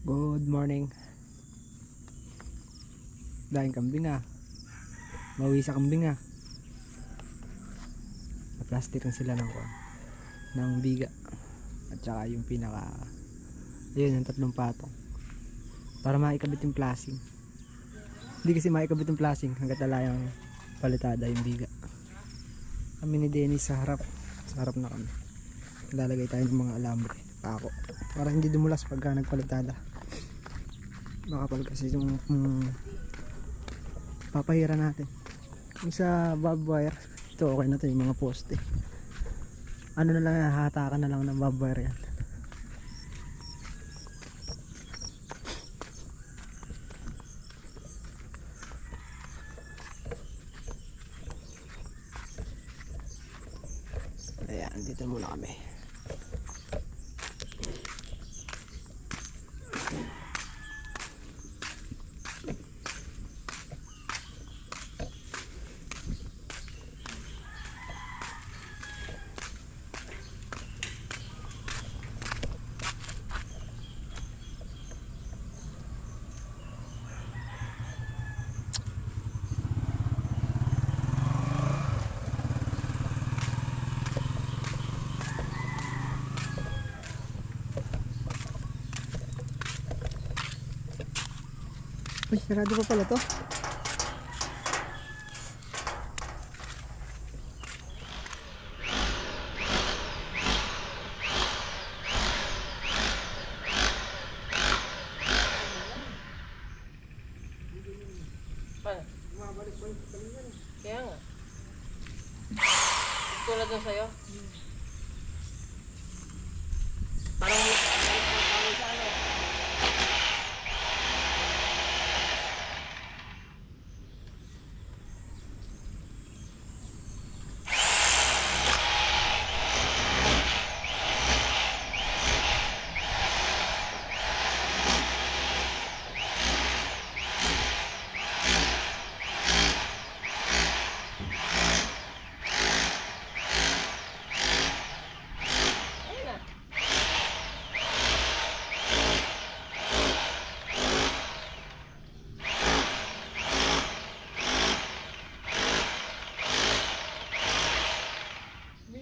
Good morning. Dahil kambing ah. Mawi sa kambing ah. Na-plastic na sila ng biga. At saka yung pinaka ayun, yung tatlong patong. Para maikabit yung plasing. Hindi kasi maikabit yung plasing hanggat wala yung palitada yung biga. Kami ni Dennis sa harap. Sa harap na kami. Lalagay tayo ng mga alambre. Pako. Para hindi dumulas pagka nagpalitada. Makapal kasi yung papahira natin yung sa bob wire. Ito okay na to, yung mga poste ano na lang, hatakan na lang ng bob wire yan. Ayan, dito muna kami. Uy, sarado pa pala to. Kaya nga. Tulad ng sa'yo. Parang sa ano.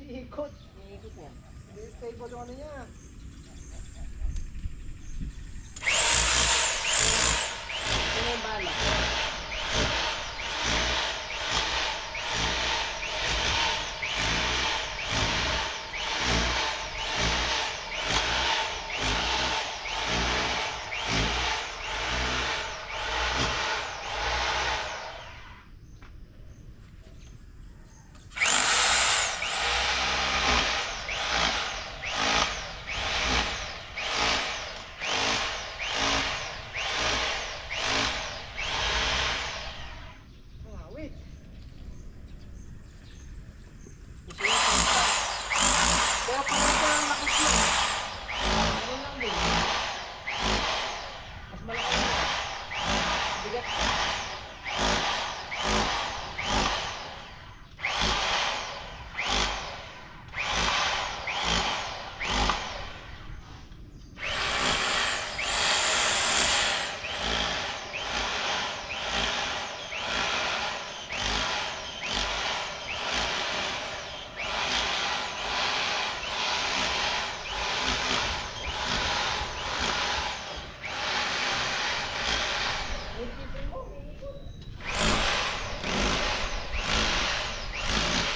Ikot niya. Stable yung ano niya. Ano yung bala? Pero parang ito ang lakit mo. Ano lang din. Mas malaki na. Bigat.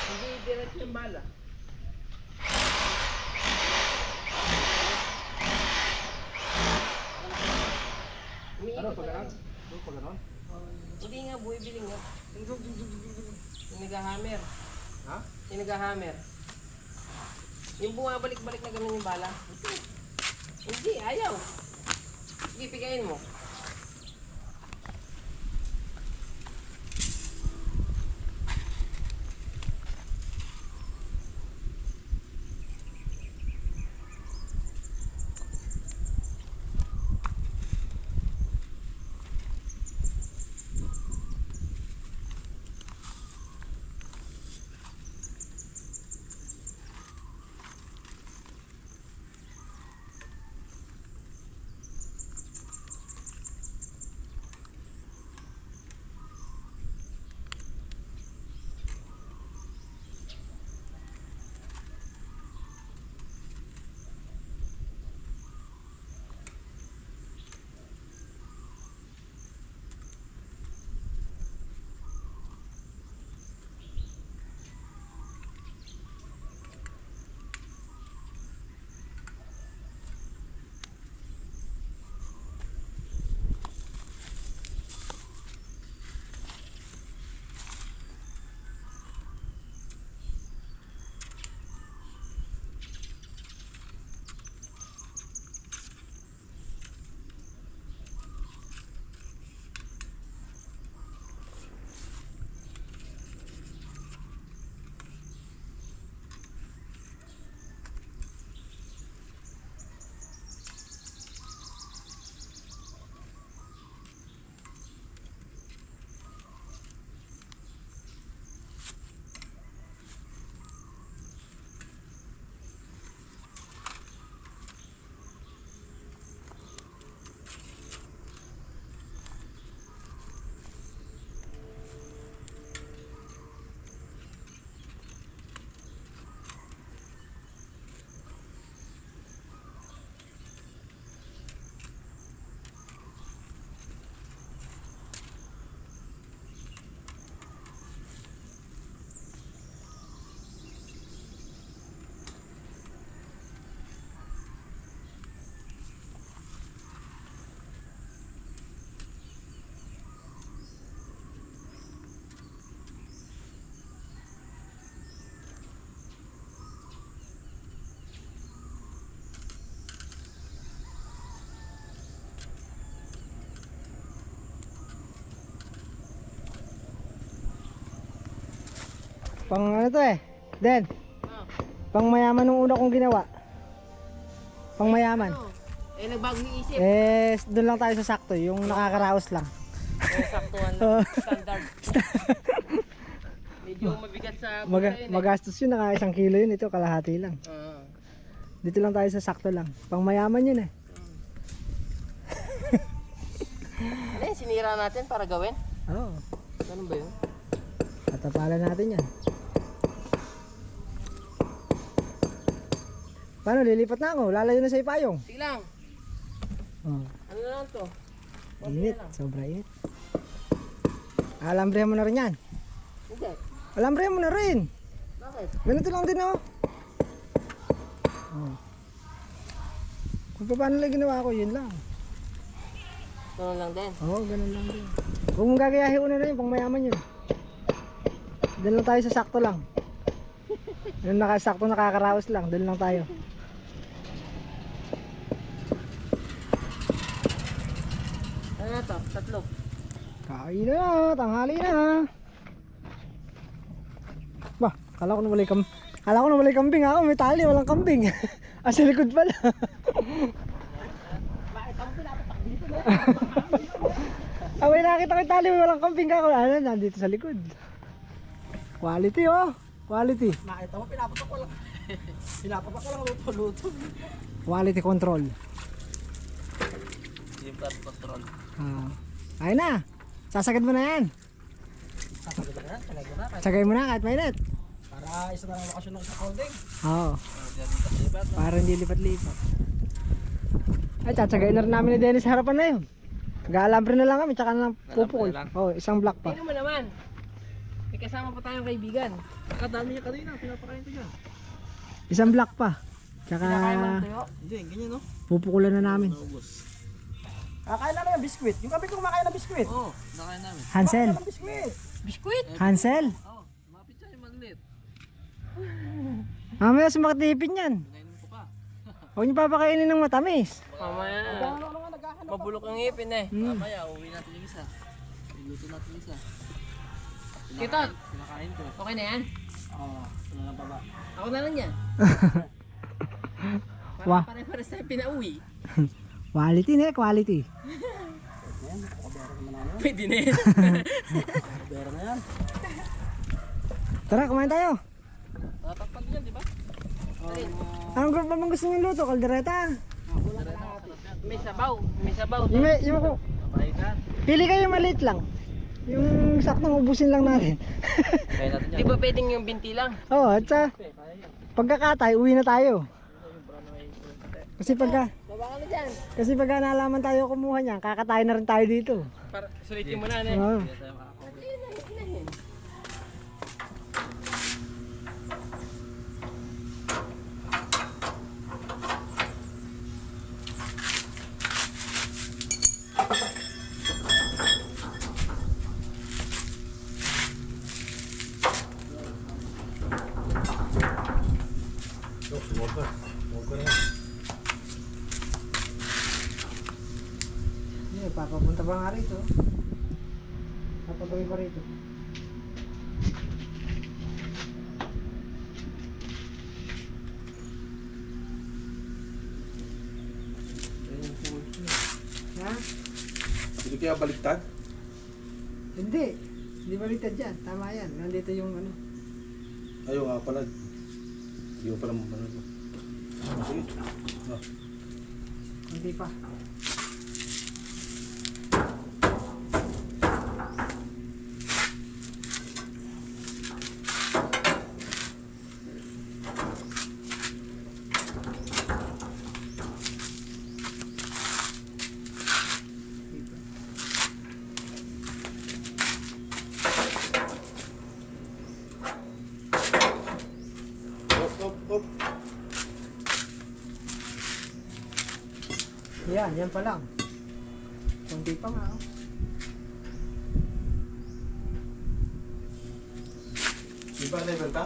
Hindi direct yung bala. Ano, pag ganon? Pag ganon? Hindi nga, buibili nga. Yung nag-hammer. Ha? Yung nag-hammer. Yung bumabalik-balik na ganun yung bala. Hindi, ayaw. Sige, pigayin mo. Pang ano to eh. Den. Ah. Pang mayaman nung una kong ginawa. Pang mayaman. Ano? Nagbago yung isip. Doon lang tayo sa sakto, yung nakakaraos lang. Saktuhan lang. Standard. Medyo mabigat sa buhay yun eh. Magastos yun, naka 1 kilo yun, ito kalahati lang. Dito lang tayo sa sakto lang. Pang mayaman yun eh. Ano yun, sinira natin para gawin? Oo. Ganun ba yun? Tatapalan natin yan. Paano, lilipat na ako? Lalayo na sa ipayong. Sige lang. Oh. Ano na lang to? Init, sobra init. Alambrehan mo na rin yan. Hindi. Alambrehan mo na rin. Bakit? Ganito lang din oh. Oh. Kung paano lang ginawa ko, yun lang. Ganun lang din. Oo, ganun lang din. Huwag mong gagayahin una na yun, pang mayaman yun. Doon lang tayo sa sakto lang. Yung nakasakto nakakaraos lang, doon lang tayo. Ano na to? Tatlo. Kain na, tanghali na. Bah, kala ko na walay kambing ako, may tali, walang kambing. Sa likod pala. Bakit ako pinapatak dito na? May nakita ko yung tali, walang kambing ako. Ano, nandito sa likod. Quality oh, quality. Nakita mo, pinapatak ko lang. Pinapatak ko lang luto-luto. Quality control. Lipat control. Ayun na, sasagad mo na yan. Sasagad na yan, sagad mo na. Sagay mo na kahit mainit. Para isa na lang lokasyon ng sa holding. Oo. Para hindi lipat-lipat. Ay, tsatsagayin na rin namin ni Dennis sa harapan na yun. Mag-aalambre na lang kami, tsaka na lang pupukol. Oo, isang block pa. Tingnan mo naman. May kasama pa tayong kaibigan. Nakadami niya kanina, pinapakain ko dyan. Isang block pa. Tsaka Pinakain mo ng tuyo? Hindi, ganyan no? pupukulan na namin. Kakain namin ng biskwit. Yung kami kung kumakain ng biskwit. Oo, nakain namin. Hansel. Biskwit. Biskwit? Hansel. Oo, mapit siya yung magnet. Mamaya sumakatipin yan. Nainom ko pa. Huwag niyo papakainin ng matamis. Mamaya. Mabulok ang ngipin eh. Mamaya, uwi natin yung isa. Iluto natin yung isa. Kitot! Pinakain ko. Okay na yan? Oo, wala lang pa ba? Ako na lang yan. Wah. Parang pare-pares tayo pinauwi. Quality na, quality. Pwede na yan. Bera na yan. Tara, kumain tayo. Tatapag yan, di ba? Anong group naman gusto nyo luto? Kaldereta? May sabaw. May sabaw. Yung pili kayo maliit lang. Yung saktong ubusin lang natin. Di ba pwedeng yung binti lang? Oo, at sa pagkakatay, uwi na tayo. Kasi pagka naalaman tayo kumuha niyan, kakatay na rin tayo dito. Para sulitin mo na, ne? Oo. Papapunta ba nga rito? Papagawin ko rito. Ha? Hindi kaya baliktad? Hindi. Hindi baliktad yan. Tama yan. Nandito yung ano. Ayaw nga pala. Hindi ko pala mapanood. Sige. Hindi pa. Op. Yan pa lang. Kunti pa nga. Oh. Di ba level ka?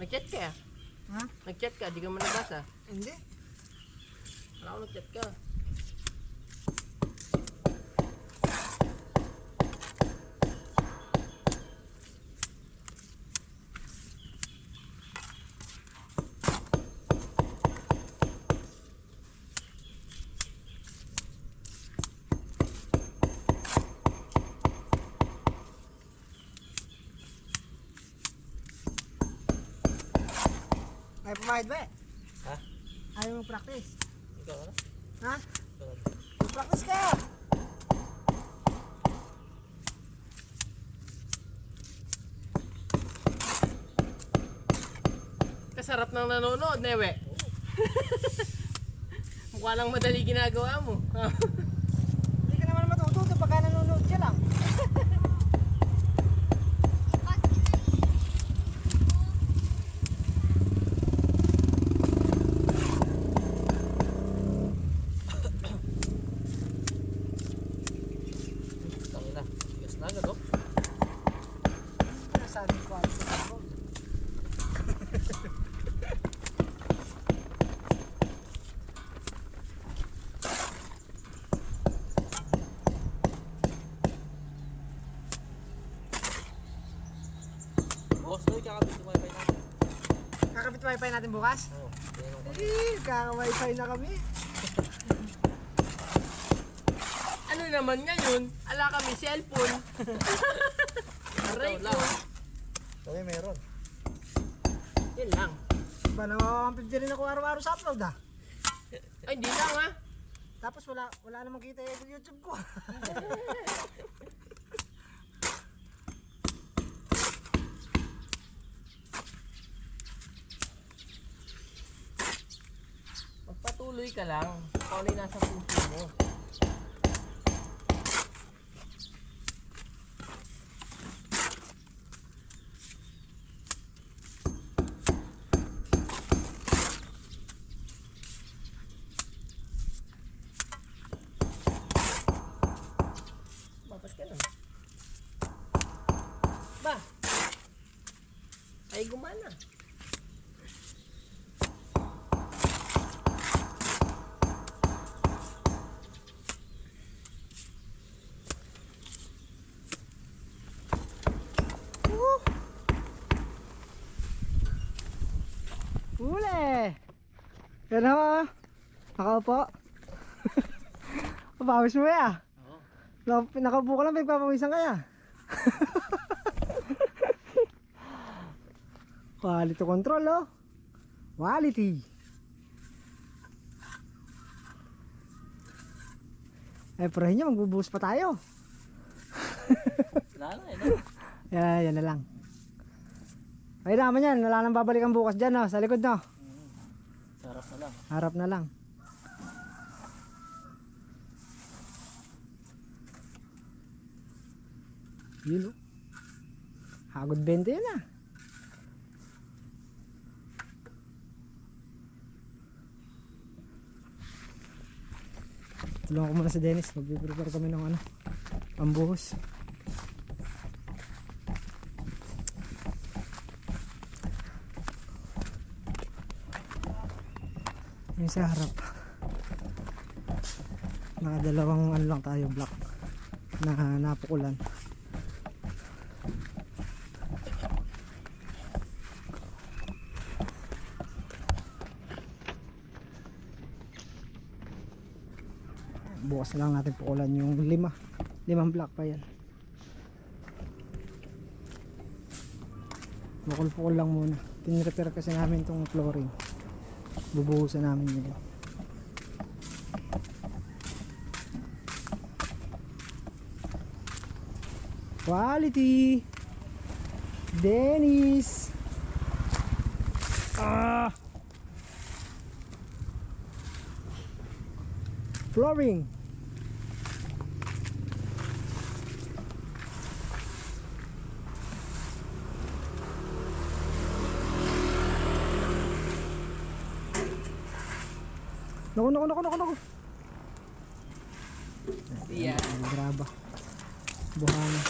Nag-chat ka? Ha? Nag-chat ka? Di ka man nabasa? Hindi. Wala ko nag-chat ka. Ay, pumayad ba eh? Ha? Ayaw mong practice. Ikaw na? Ha? Ikaw na. Practice ka! Kasarap ng nanonood, Newe. Mukha lang madali ginagawa mo. Hindi ka naman matututo pagka nanonood ka lang. Tangina. Tigas na agad, oh. Nasabi ko ako. Boss, doy, kakabit yung wifi natin. Kakabit wifi natin bukas? Oo. Tinanong ko. Kaka-wifi na kami. Ano naman ngayon? Ala kami cellphone. Aray ko. Kami meron. Yan lang. Ba, nakakampid rin ako araw-araw sa upload ah. Ay, di lang ha. Tapos wala namang kita yung YouTube ko. Magpatuloy ka lang. Kung ano yung nasa puso mo. Bapas ka lang. Ba? Ay gumana. Huli! Yan ako. Nakaupo. Papawis mo ya. Oo. Nakaupo ka lang, pagpapawisan kaya. Quality control oh. Quality. Eh, perahin nyo, magbubuhos pa tayo. Wala na eh, no? Yan na lang. Ay naman yan, wala nang babalikan bukas dyan no, sa likod no. Sarap na lang. Harap na lang. Yun oh. Hagod 20 yun ah. Tulungan ko muna si Dennis, mag-prepare kami ng ano, pambuhos. Yung sa harap, nakadalawang ano lang tayo, block na napukulan. Bukas na lang natin pukulan yung limang block pa yan. Bukol-pukol lang muna. Pinrepair kasi namin tong flooring. Bubuhusan namin yun. Quality Dennis. Flooring. Naku. Yeah. Graba. Buhangin.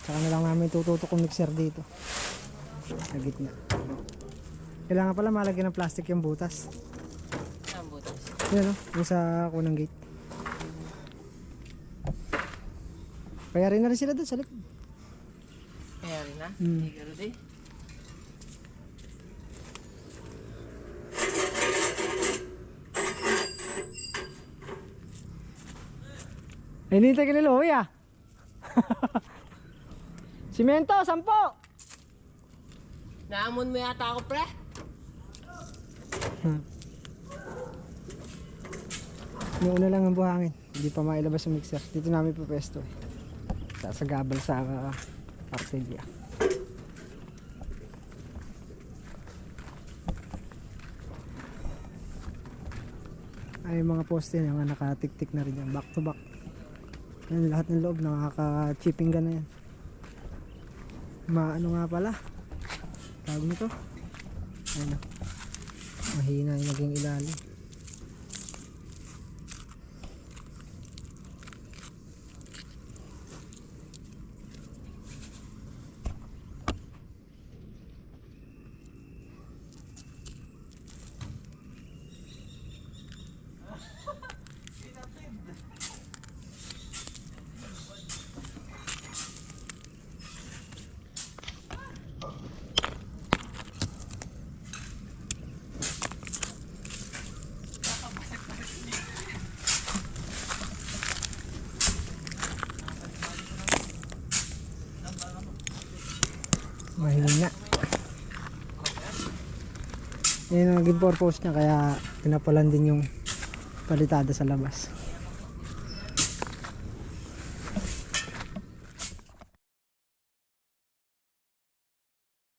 Saka na lang namin tututok yung mixer dito. Sa gitna. Kailangan pala malagyan ng plastic yung butas. Saan butas? Yan o, yung sa kunang gate. Kaya rin na rin sila doon sa likod. Kaya rin na? Hmm. Hindi gano'n din. Ay, hinihintay ka ni Louie ah. Simento, 10. Naamon mo yata ako, pre? Yung una lang ang buhangin. Hindi pa mailabas yung mixer. Dito namin pupesto eh. Sa gabal sa Arcelia. Ay, yung mga poste yung nakatik-tik na rin yan. Back to back. Yan, lahat ng loob nakaka-chipping gun na yan. Maano nga pala. Tawag nito. Ano? Mahina yung naging ilalim. Mahina. Yan ang naging purpose niya, kaya pinapalan din yung palitada sa labas.